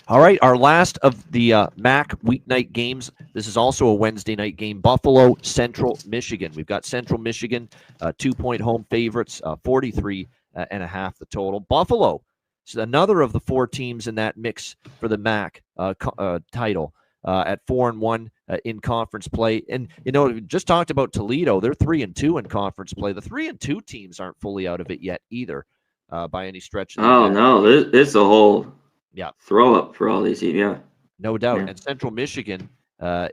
All right, our last of the MAC weeknight games. This is also a Wednesday night game. Buffalo, Central Michigan. We've got Central Michigan, 2-point home favorites, 43 and a half the total. Buffalo is another of the four teams in that mix for the MAC title at 4-1 in conference play. And, we just talked about Toledo. They're 3-2 in conference play. The 3-2 teams aren't fully out of it yet either by any stretch of the Oh, no, it's a whole throw up for all these teams. Yeah. No doubt. Yeah. And Central Michigan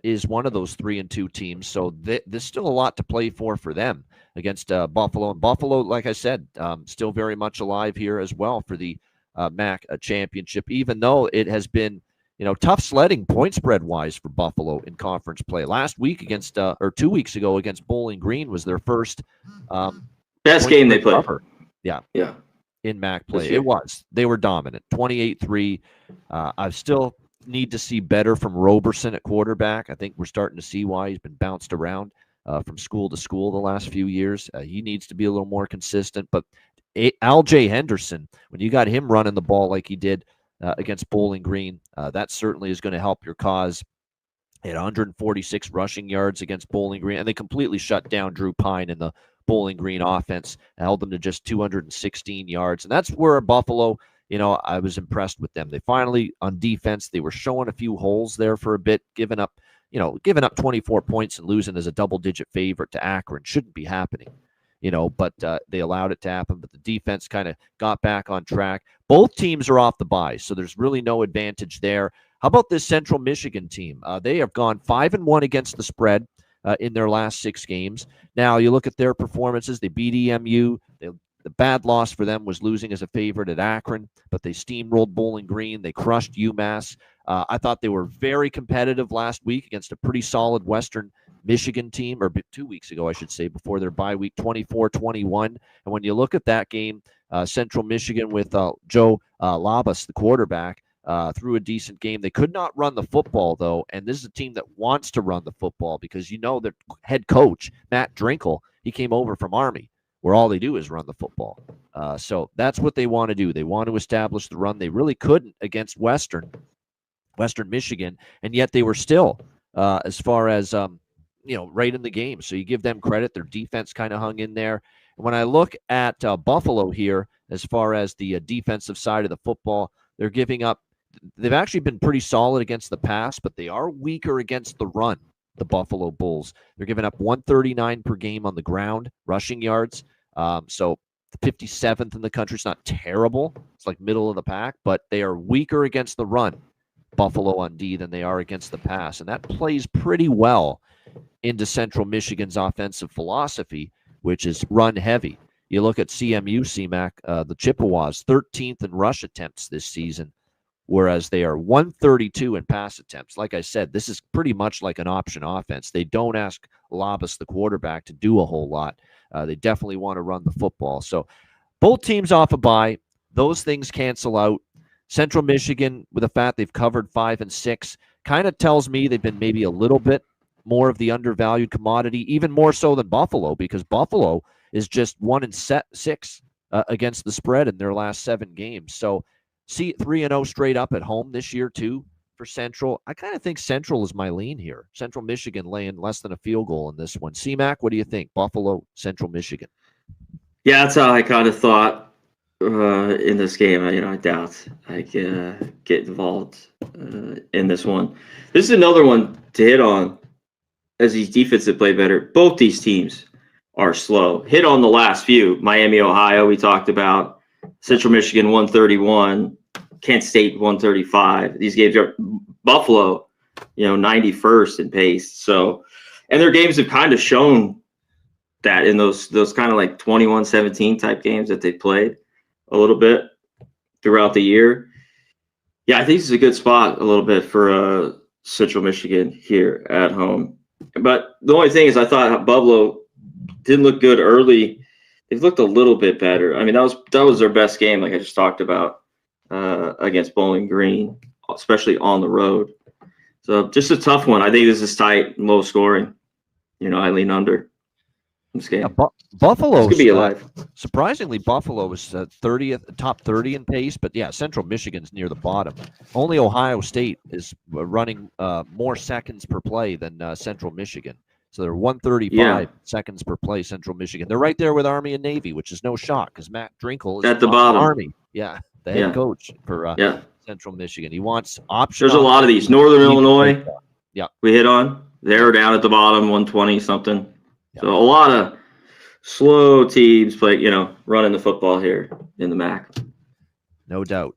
is one of those 3-2 teams. So there's still a lot to play for them against Buffalo. And Buffalo, like I said, still very much alive here as well for the MAC championship, even though it has been, tough sledding point spread wise for Buffalo in conference play. Last week or 2 weeks ago against Bowling Green was their first best game they played. Yeah. Yeah. In MAC play. It was. They were dominant. 28-3. I still need to see better from Roberson at quarterback. I think we're starting to see why he's been bounced around from school to school the last few years. He needs to be a little more consistent. But Al-J Henderson, when you got him running the ball like he did against Bowling Green, that certainly is going to help your cause. He had 146 rushing yards against Bowling Green, and they completely shut down Drew Pine in the Bowling Green offense, held them to just 216 yards. And that's where Buffalo, I was impressed with them. They finally, on defense, they were showing a few holes there for a bit, giving up 24 points and losing as a double-digit favorite to Akron. Shouldn't be happening, but they allowed it to happen. But the defense kind of got back on track. Both teams are off the bye, so there's really no advantage there. How about this Central Michigan team? They have gone 5-1 against the spread in their last 6 games. Now, you look at their performances. They beat EMU. The bad loss for them was losing as a favorite at Akron, but they steamrolled Bowling Green. They crushed UMass. I thought they were very competitive last week against a pretty solid Western Michigan team, or 2 weeks ago, I should say, before their bye week, 24-21. And when you look at that game, Central Michigan with Joe Labas, the quarterback, through a decent game. They could not run the football, though, and this is a team that wants to run the football because their head coach, Matt Drinkle, he came over from Army, where all they do is run the football. So that's what they want to do. They want to establish the run. They really couldn't against Western Michigan, and yet they were still, as far as, right in the game. So you give them credit. Their defense kind of hung in there. And when I look at Buffalo here, as far as the defensive side of the football, they're giving up. They've actually been pretty solid against the pass, but they are weaker against the run, the Buffalo Bulls. They're giving up 139 per game on the ground, rushing yards. So 57th in the country. It's not terrible. It's like middle of the pack, but they are weaker against the run, Buffalo on D, than they are against the pass. And that plays pretty well into Central Michigan's offensive philosophy, which is run heavy. You look at CMU, CMAC, the Chippewas, 13th in rush attempts this season, whereas they are 132 in pass attempts. Like I said, this is pretty much like an option offense. They don't ask Labas, the quarterback, to do a whole lot. They definitely want to run the football. So both teams off a bye. Those things cancel out. Central Michigan, with the fact they've covered 5 and 6, kind of tells me they've been maybe a little bit more of the undervalued commodity, even more so than Buffalo, because Buffalo is just 1 and 6 against the spread in their last 7 games. So see 3-0 straight up at home this year too for Central. I kind of think Central is my lean here. Central Michigan laying less than a field goal in this one. CMAC, what do you think? Buffalo, Central Michigan. Yeah, that's how I kind of thought in this game. I doubt I can get involved in this one. This is another one to hit on as these defenses play better. Both these teams are slow. Hit on the last few. Miami, Ohio, we talked about. Central Michigan, 131. Kent State, 135. These games are Buffalo, 91st in pace. So, and their games have kind of shown that in those kind of like 21-17 type games that they played a little bit throughout the year. Yeah, I think this is a good spot a little bit for Central Michigan here at home. But the only thing is I thought Buffalo didn't look good early. They've looked a little bit better. I mean, that was their best game, like I just talked about, against Bowling Green, especially on the road. So just a tough one. I think this is tight, low scoring. I lean under. this game. Buffalo. This could be alive. Surprisingly, Buffalo was 30th, top 30 in pace, but yeah, Central Michigan's near the bottom. Only Ohio State is running more seconds per play than Central Michigan. So they're 135 seconds per play, Central Michigan. They're right there with Army and Navy, which is no shock because Matt Drinkle is at the bottom. Army. Yeah, the head coach for Central Michigan. He wants options. There's a lot of these. Northern Illinois, yeah, we hit on. They're down at the bottom, 120 something. Yeah. So a lot of slow teams running the football here in the MAC. No doubt.